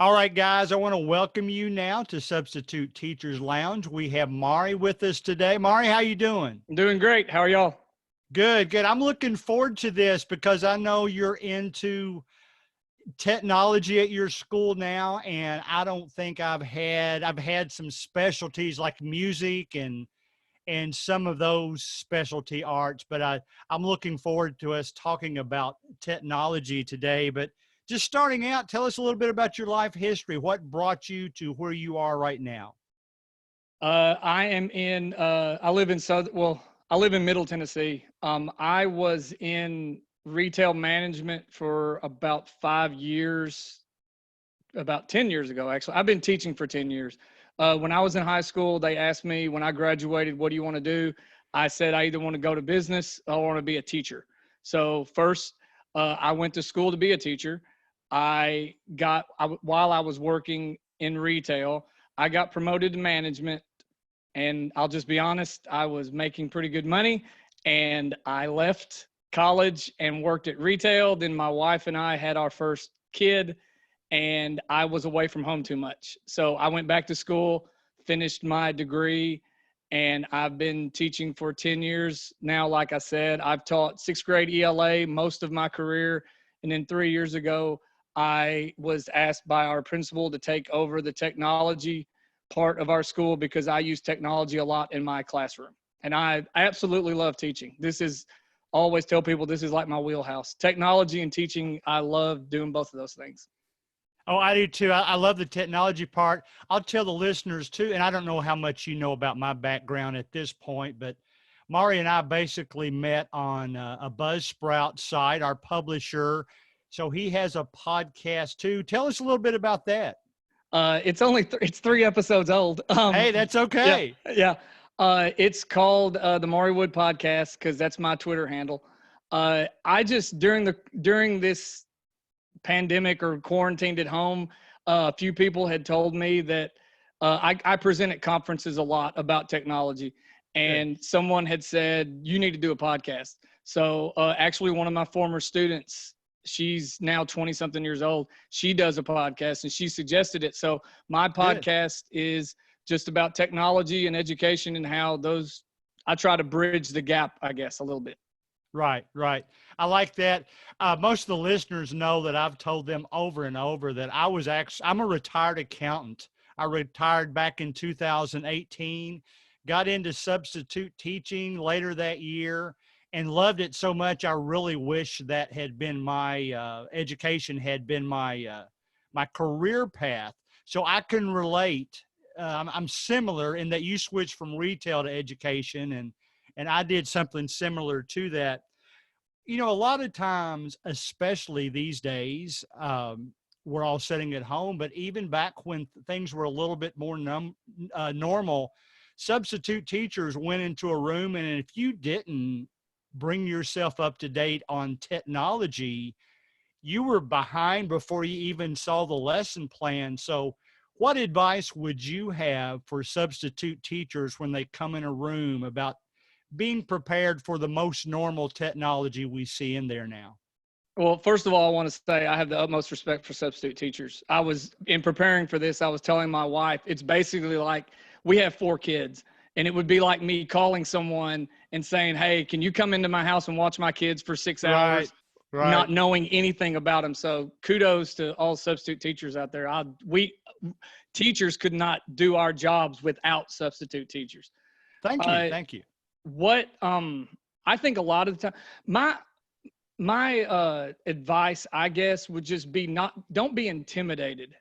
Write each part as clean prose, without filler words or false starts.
All right, guys, I want to welcome you now to Substitute Teachers Lounge. We have Mari with us today. Mari, how you doing? I'm doing great. How are y'all? Good, good. I'm looking forward to this because I know you're into technology at your school now, and I don't think I've had some specialties like music and some of those specialty arts, but I'm looking forward to us talking about technology today. But just starting out, tell us a little bit about your life history. What brought you to where you are right now? I live in I live in Middle Tennessee. I was in retail management for about 5 years, about 10 years ago, actually. I've been teaching for 10 years. When I was in high school, they asked me when I graduated, what do you want to do? I said, I either want to go to business or I want to be a teacher. So first, I went to school to be a teacher. While I was working in retail, I got promoted to management. And I'll just be honest, I was making pretty good money and I left college and worked at retail. Then my wife and I had our first kid and I was away from home too much. So I went back to school, finished my degree, and I've been teaching for 10 years now. Like I said, I've taught sixth grade ELA most of my career. And then 3 years ago, I was asked by our principal to take over the technology part of our school because I use technology a lot in my classroom. And I absolutely love teaching. Always tell people this is like my wheelhouse. Technology and teaching, I love doing both of those things. Oh, I do too. I love the technology part. I'll tell the listeners too, and I don't know how much you know about my background at this point, but Mari and I basically met on a Buzzsprout site, our publisher. So he has a podcast too. Tell us a little bit about that. It's 3 episodes old. Hey, that's Yeah, okay. yeah. It's called the Maury Wood Podcast because that's my Twitter handle. I just during this pandemic or quarantined at home, a few people had told me that I present at conferences a lot about technology, and Good. someone had said you need to do a podcast. So actually, one of my former students, she's now 20 something years old, she does a podcast and she suggested it. So my Good. podcast is just about technology and education and how those I try to bridge the gap, I guess, a little bit. Right, right. I like that. Most of the listeners know that I've told them over and over that I'm a retired accountant. I retired back in 2018, got into substitute teaching later that year, and loved it so much. I really wish that had been my education had been my career path. So I can relate. I'm similar in that you switched from retail to education, and I did something similar to that. You know, a lot of times, especially these days, we're all sitting at home, but even back when things were a little bit more normal, substitute teachers went into a room, and if you didn't bring yourself up to date on technology, you were behind before you even saw the lesson plan. So, what advice would you have for substitute teachers when they come in a room about being prepared for the most normal technology we see in there now? Well, first of all, I want to say I have the utmost respect for substitute teachers. In preparing for this, I was telling my wife, it's basically like we have 4 kids, and it would be like me calling someone and saying, hey, can you come into my house and watch my kids for 6 hours, Right, right. not knowing anything about them? So kudos to all substitute teachers out there. Teachers could not do our jobs without substitute teachers. Thank you. Uh, Thank you. what I think a lot of the time, my advice, I guess, would just be don't be intimidated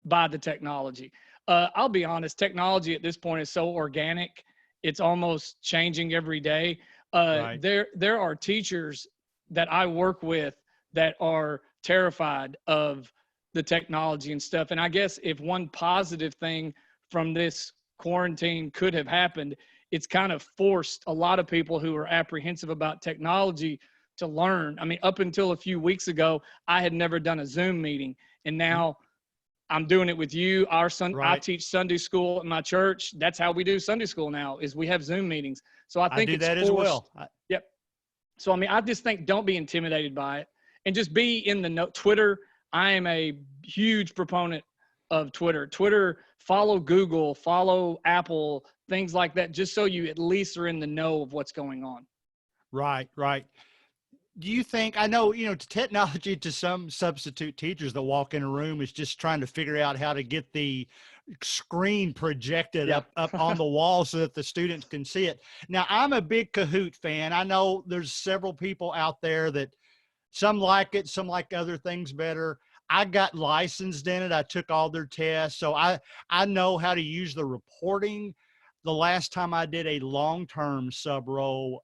by the technology. I'll be honest, technology at this point is so organic, it's almost changing every day. Right. There are teachers that I work with that are terrified of the technology and stuff. And I guess if one positive thing from this quarantine could have happened, it's kind of forced a lot of people who are apprehensive about technology to learn. I mean, up until a few weeks ago, I had never done a Zoom meeting, and now I'm doing it with you. I Right. teach Sunday school at my church. That's how we do Sunday school now, is we have Zoom meetings. So I I think do it's that as forced. well. Yep. So I mean, I just think don't be intimidated by it, and just be in the Twitter. I am a huge proponent of Twitter. Twitter, follow Google, follow Apple, things like that, just so you at least are in the know of what's going on. Right, right. Do you think, I know, technology to some substitute teachers that walk in a room is just trying to figure out how to get the screen projected Yeah. up on the wall so that the students can see it. Now, I'm a big Kahoot fan. I know there's several people out there that some like it, some like other things better. I got licensed in it. I took all their tests. So I know how to use the reporting. The last time I did a long-term sub role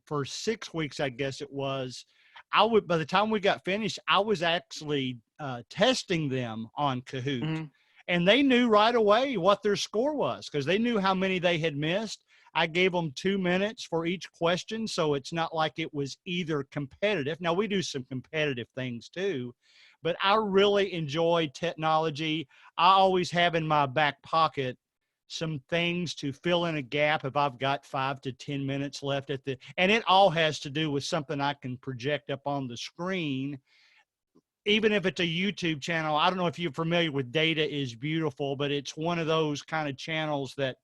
for 6 weeks, I guess it was, by the time we got finished, I was actually testing them on Kahoot. Mm-hmm. And they knew right away what their score was because they knew how many they had missed. I gave them 2 minutes for each question. So it's not like it was either competitive. Now, we do some competitive things too, but I really enjoy technology. I always have in my back pocket some things to fill in a gap if I've got 5 to 10 minutes left and it all has to do with something I can project up on the screen. Even if it's a YouTube channel, I don't know if you're familiar with Data is Beautiful, but it's one of those kind of channels that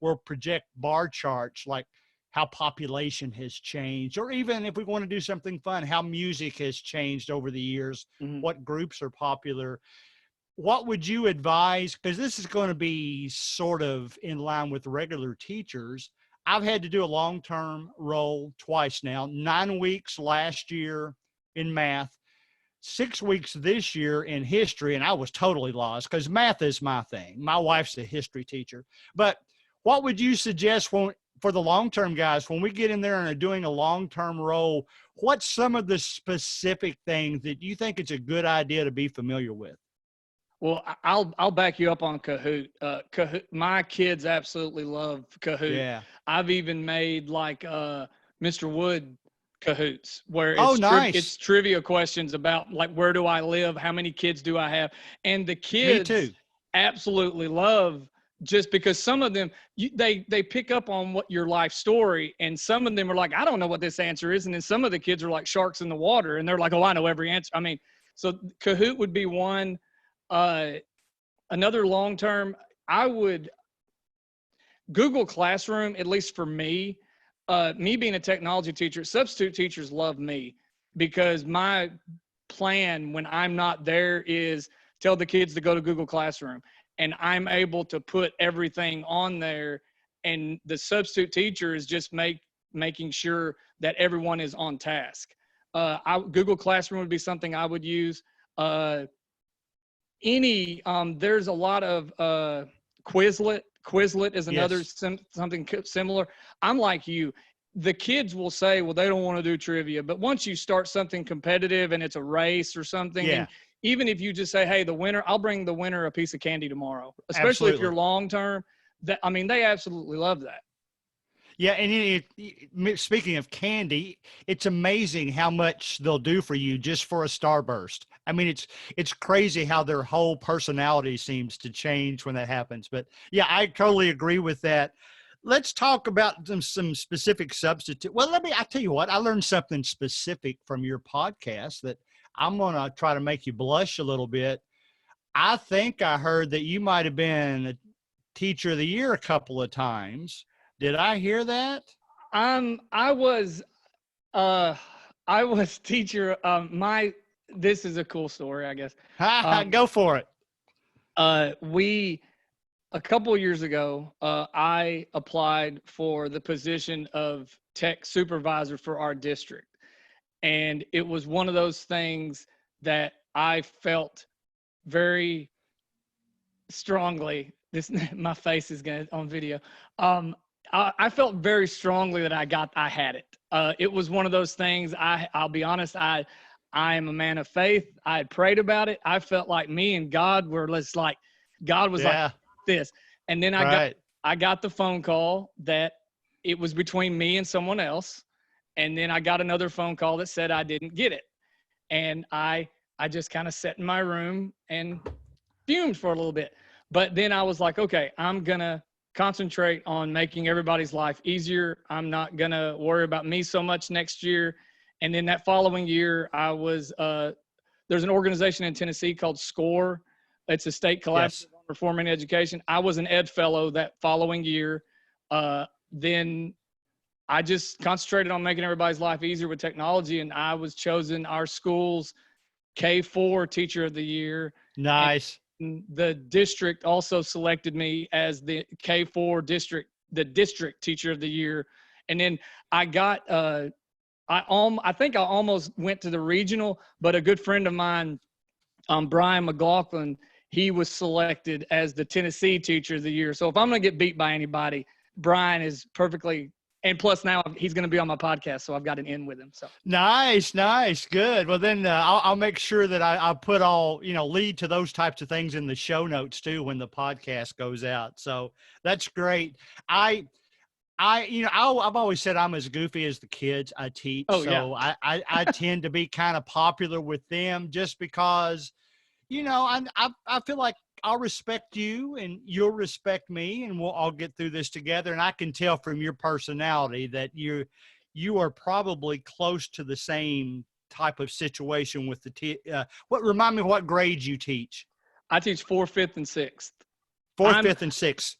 will project bar charts, like how population has changed, or even if we want to do something fun, how music has changed over the years, Mm-hmm. what groups are popular. What would you advise? Because this is going to be sort of in line with regular teachers. I've had to do a long-term role twice now, 9 weeks last year in math, 6 weeks this year in history, and I was totally lost because math is my thing. My wife's a history teacher. But what would you suggest for the long-term guys, when we get in there and are doing a long-term role, what's some of the specific things that you think it's a good idea to be familiar with? Well, I'll back you up on Kahoot. Kahoot. My kids absolutely love Kahoot. Yeah. I've even made like Mr. Wood Kahoots where Oh, nice. it's trivia questions about like where do I live, how many kids do I have, and the kids Me too. absolutely love, just because some of them they pick up on what your life story, and some of them are like, I don't know what this answer is, and then some of the kids are like sharks in the water, and they're like, oh, I know every answer. I mean, so Kahoot would be one. Another long term, I would Google Classroom, at least for me. Me being a technology teacher, substitute teachers love me because my plan when I'm not there is tell the kids to go to Google Classroom, and I'm able to put everything on there, and the substitute teacher is just making sure that everyone is on task. Google Classroom would be something I would use. There's a lot of Quizlet. Quizlet is another something similar. I'm like you. The kids will say, well, they don't want to do trivia. But once you start something competitive and it's a race or something, and even if you just say, hey, I'll bring the winner a piece of candy tomorrow, especially if you're long term. They absolutely love that. Yeah, and speaking of candy, it's amazing how much they'll do for you just for a starburst. I mean, it's crazy how their whole personality seems to change when that happens. But yeah, I totally agree with that. Let's talk about some specific substitute. Well, I tell you what, I learned something specific from your podcast that I'm going to try to make you blush a little bit. I think I heard that you might have been a teacher of the year a couple of times. Did I hear that? I was teacher. This is a cool story, I guess. Go for it. A couple of years ago, I applied for the position of tech supervisor for our district. And it was one of those things that I felt very strongly. My face is on video. I felt very strongly that I had it. It was one of those things. I'll be honest. I am a man of faith. I had prayed about it. I felt like me and God were just like, God was like this. And then I got the phone call that it was between me and someone else. And then I got another phone call that said I didn't get it. And I just kind of sat in my room and fumed for a little bit. But then I was like, okay, I'm going to concentrate on making everybody's life easier. I'm not going to worry about me so much next year. And then that following year, I was there's an organization in Tennessee called SCORE, It's a state collaborative Yes. on reforming education. I was an Ed Fellow that following year. Then I just concentrated on making everybody's life easier with technology, and I was chosen our school's K4 Teacher of the Year. Nice. And the district also selected me as the K4 district, the district Teacher of the Year. And then I got, I think I almost went to the regional, but a good friend of mine, Brian McLaughlin, he was selected as the Tennessee Teacher of the Year. So if I'm going to get beat by anybody, Brian is perfectly, and plus now he's going to be on my podcast, so I've got an in with him. So Nice, good. Well, then I'll make sure that I put all, lead to those types of things in the show notes too when the podcast goes out. So that's great. I've always said I'm as goofy as the kids I teach. Oh, so yeah. I tend to be kind of popular with them just because, I feel like I'll respect you and you'll respect me, and we'll all get through this together. And I can tell from your personality that you are probably close to the same type of situation with remind me what grades you teach? I teach 4th, 5th, and 6th. 4th, 5th, and 6th.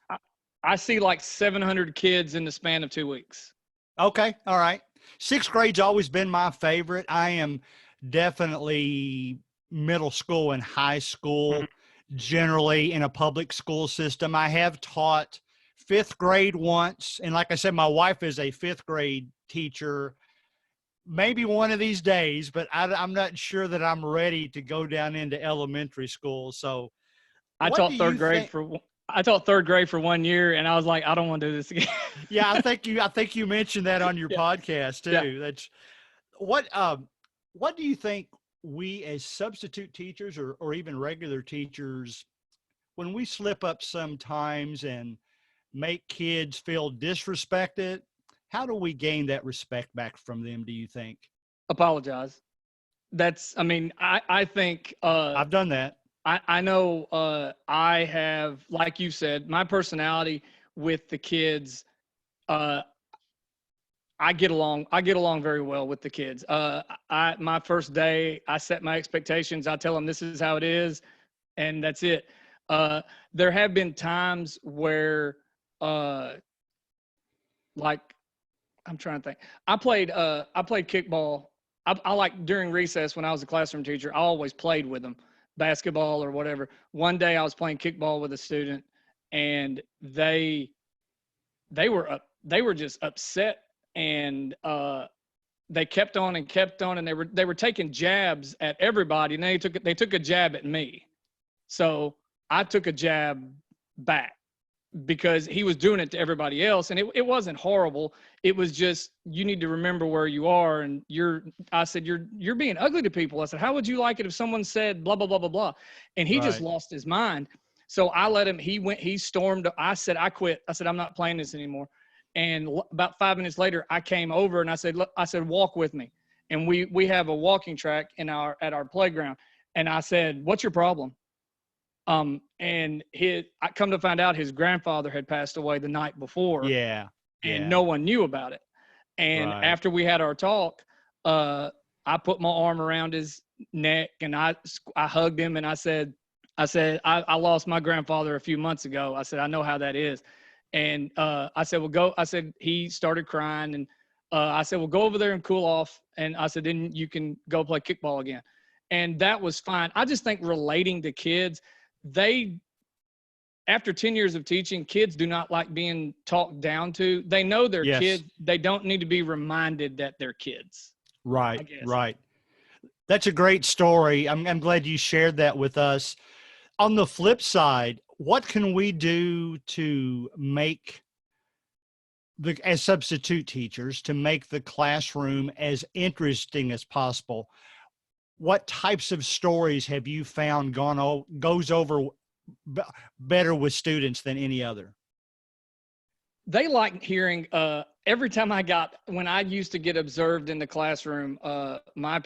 I see like 700 kids in the span of 2 weeks. Okay. All right. 6th grade's always been my favorite. I am definitely middle school and high school, generally in a public school system. I have taught 5th grade once. And like I said, my wife is a 5th grade teacher, maybe one of these days, but I'm not sure that I'm ready to go down into elementary school. So I taught 3rd grade for 1 year, and I was like, I don't want to do this again. Yeah, I think you mentioned that on your podcast too. Yeah. That's what do you think we as substitute teachers or even regular teachers, when we slip up sometimes and make kids feel disrespected, how do we gain that respect back from them, do you think? Apologize. I think I've done that. I know I have, like you said, my personality with the kids, I get along very well with the kids. My first day, I set my expectations. I tell them this is how it is, and that's it. There have been times where, like, I'm trying to think. I played kickball. I like during recess when I was a classroom teacher, I always played with them, basketball or whatever. One day I was playing kickball with a student, and they were just upset, and they kept on, and they were taking jabs at everybody, and they took a jab at me. So I took a jab back because he was doing it to everybody else, and it wasn't horrible. It was just, you need to remember where you are, and I said, you're being ugly to people. I said, how would you like it if someone said blah, blah, blah, blah, blah? And he just lost his mind. So I let him, he stormed. I said, I quit. I said, I'm not playing this anymore. And about 5 minutes later, I came over and I said, walk with me. And we have a walking track at our playground. And I said, what's your problem? And I come to find out his grandfather had passed away the night before. Yeah. And no one knew about it. And after we had our talk, I put my arm around his neck and I hugged him, and I said, I lost my grandfather a few months ago. I said, I know how that is. And I said, well, go. I said, he started crying, and I said, well, go over there and cool off. And I said, then you can go play kickball again. And that was fine. I just think relating to kids, after 10 years of teaching, kids do not like being talked down to. They know they're kids. They don't need to be reminded that they're kids. Right. That's a great story. I'm glad you shared that with us. On the flip side, what can we do to make as substitute teachers, to make the classroom as interesting as possible? What types of stories have you found goes over better with students than any other? They like hearing, every time when I used to get observed in the classroom, my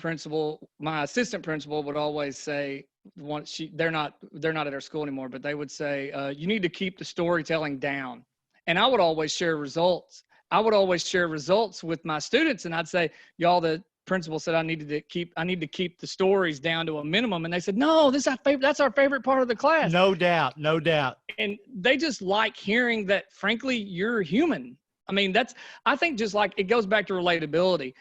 assistant principal would always say, they're not at our school anymore, but they would say, you need to keep the storytelling down. And I would always share results. I would always share results with my students, and I'd say, y'all, the principal said I need to keep the stories down to a minimum. And they said, no, that's our favorite part of the class. No doubt. No doubt. And they just like hearing that, frankly, you're human. I mean, I think just like it goes back to relatability.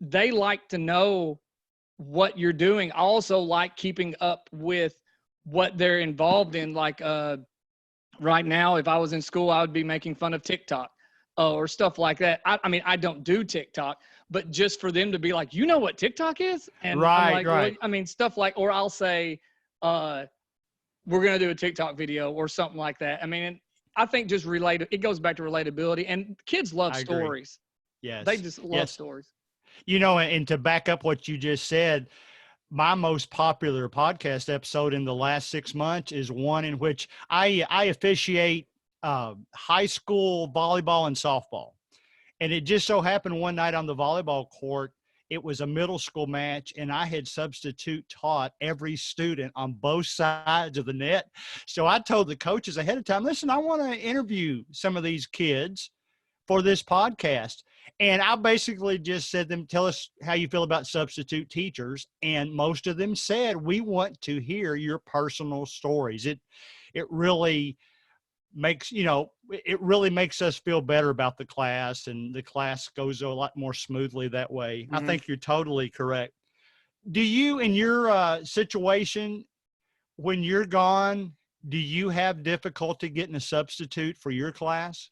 They like to know what you're doing. I also like keeping up with what they're involved in. Like right now, if I was in school, I would be making fun of TikTok or stuff like that. I mean, I don't do TikTok, but just for them to be like, you know what TikTok is? And right, I'm like, right. well, I mean, stuff like, or I'll say, we're going to do a TikTok video or something like that. I mean, I think just it goes back to relatability, and kids love stories. Yes. They just love stories. You know, and to back up what you just said, my most popular podcast episode in the last 6 months is one in which I officiate high school volleyball and softball. And it just so happened one night on the volleyball court, it was a middle school match, and I had substitute taught every student on both sides of the net. So I told the coaches ahead of time, listen, I want to interview some of these kids for this podcast. And I basically just said them, tell us how you feel about substitute teachers. And most of them said, we want to hear your personal stories. It really makes, it really makes us feel better about the class, and the class goes a lot more smoothly that way. Mm-hmm. I think you're totally correct. Do you, in your situation, when you're gone, do you have difficulty getting a substitute for your class?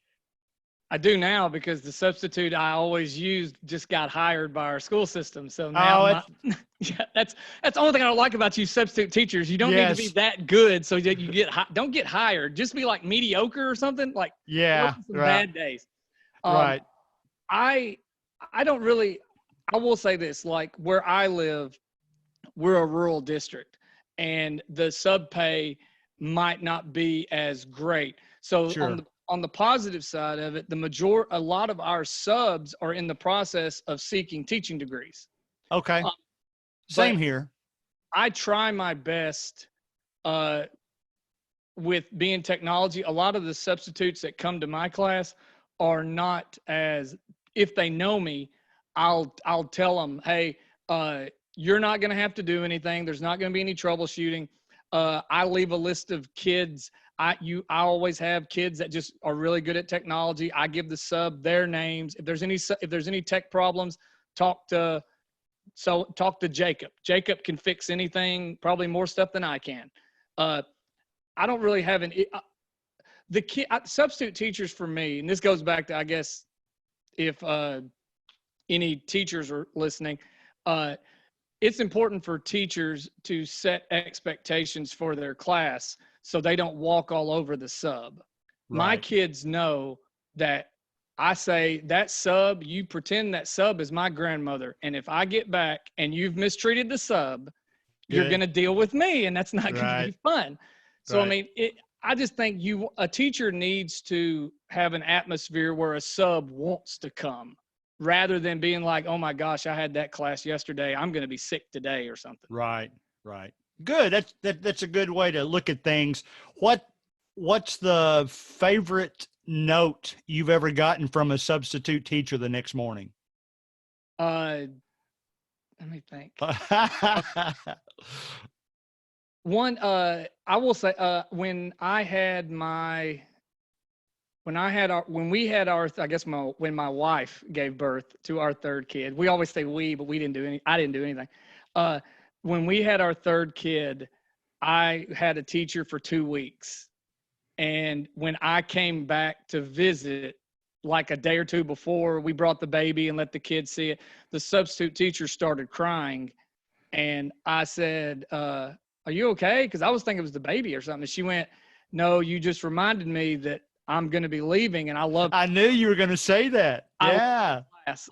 I do now, because the substitute I always used just got hired by our school system. So now that's the only thing I don't like about you substitute teachers. You don't need to be that good so that you don't get hired. Just be like mediocre or something. Like bad days. Right. I don't really. I will say this: like where I live, we're a rural district, and the sub pay might not be as great. So on the positive side of it, a lot of our subs are in the process of seeking teaching degrees. Okay. Same here. I try my best with being technology. A lot of the substitutes that come to my class are not as, if they know me, I'll tell them, hey, you're not going to have to do anything. There's not going to be any troubleshooting. I leave a list of kids. I always have kids that just are really good at technology. I give the sub their names. If there's any tech problems, talk to Jacob. Jacob can fix anything, probably more stuff than I can. I don't really have substitute teachers for me, and this goes back to, I guess, if any teachers are listening, it's important for teachers to set expectations for their class so they don't walk all over the sub. Right. My kids know that I say, that sub, you pretend that sub is my grandmother. And if I get back and you've mistreated the sub, you're going to deal with me, and that's not going to be fun. So, I mean, I just think a teacher needs to have an atmosphere where a sub wants to come, rather than being like, oh my gosh, I had that class yesterday, I'm going to be sick today or something. Right. Good. That's a good way to look at things. What's the favorite note you've ever gotten from a substitute teacher the next morning? Let me think. One, I will say, when my wife gave birth to our third kid, we always say we, but I didn't do anything. When we had our third kid, I had a teacher for 2 weeks. And when I came back to visit, like a day or two before we brought the baby and let the kids see it, the substitute teacher started crying. And I said, are you okay? Because I was thinking it was the baby or something. And she went, no, you just reminded me that I'm going to be leaving, and I knew you were going to say that. Yeah. But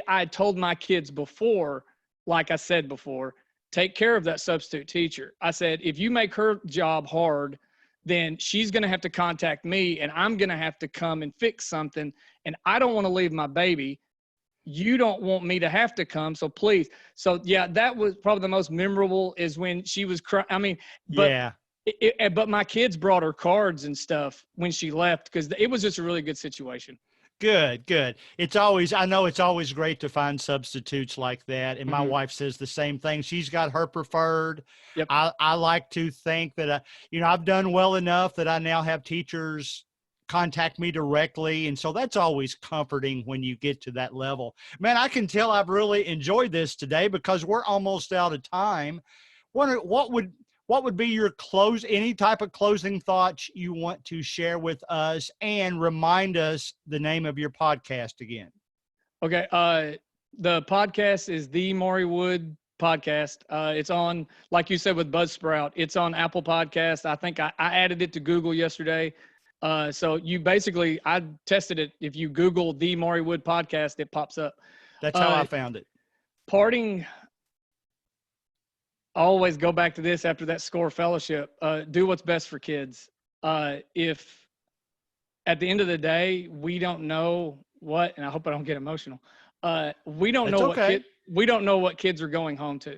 I told my kids before, like I said before, take care of that substitute teacher. I said, if you make her job hard, then she's going to have to contact me, and I'm going to have to come and fix something. And I don't want to leave my baby. You don't want me to have to come. So please. So yeah, that was probably the most memorable, is when she was crying. I mean, but my kids brought her cards and stuff when she left, because it was just a really good situation. Good, good. It's always, I know it's always great to find substitutes like that. And my Mhm. wife says the same thing. She's got her preferred. Yep. I like to think that, I've done well enough that I now have teachers contact me directly. And so that's always comforting when you get to that level. Man, I can tell I've really enjoyed this today because we're almost out of time. What would be your any type of closing thoughts you want to share with us, and remind us the name of your podcast again? Okay. The podcast is the Maury Wood podcast. It's on, like you said, with Buzzsprout. It's on Apple Podcast. I think I added it to Google yesterday. So I tested it. If you Google the Maury Wood podcast, it pops up. That's how I found it. Parting. I always go back to this after that SCORE fellowship. Do what's best for kids. If at the end of the day, we don't know what, and I hope I don't get emotional. We don't That's know okay. we don't know what kids are going home to.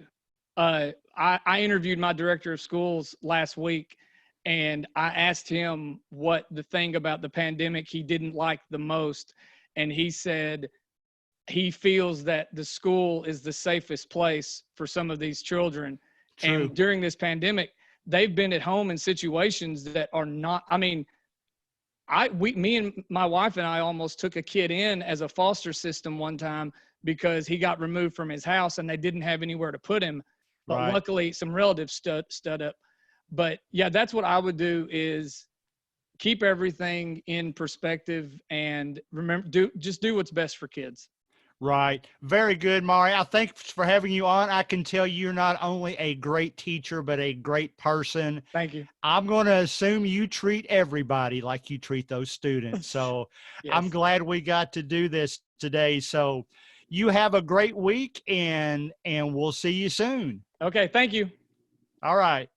I interviewed my director of schools last week, and I asked him what the thing about the pandemic he didn't like the most. And he said he feels that the school is the safest place for some of these children. True. And during this pandemic, they've been at home in situations that are not, I mean, me and my wife and I almost took a kid in as a foster system one time because he got removed from his house and they didn't have anywhere to put him. But Right. luckily some relatives stood up. But yeah, that's what I would do, is keep everything in perspective and remember, just do what's best for kids. Right. Very good, Maury. I thank for having you on. I can tell you're not only a great teacher, but a great person. Thank you. I'm going to assume you treat everybody like you treat those students. So I'm Yes. glad we got to do this today. So you have a great week, and we'll see you soon. Okay. Thank you. All right.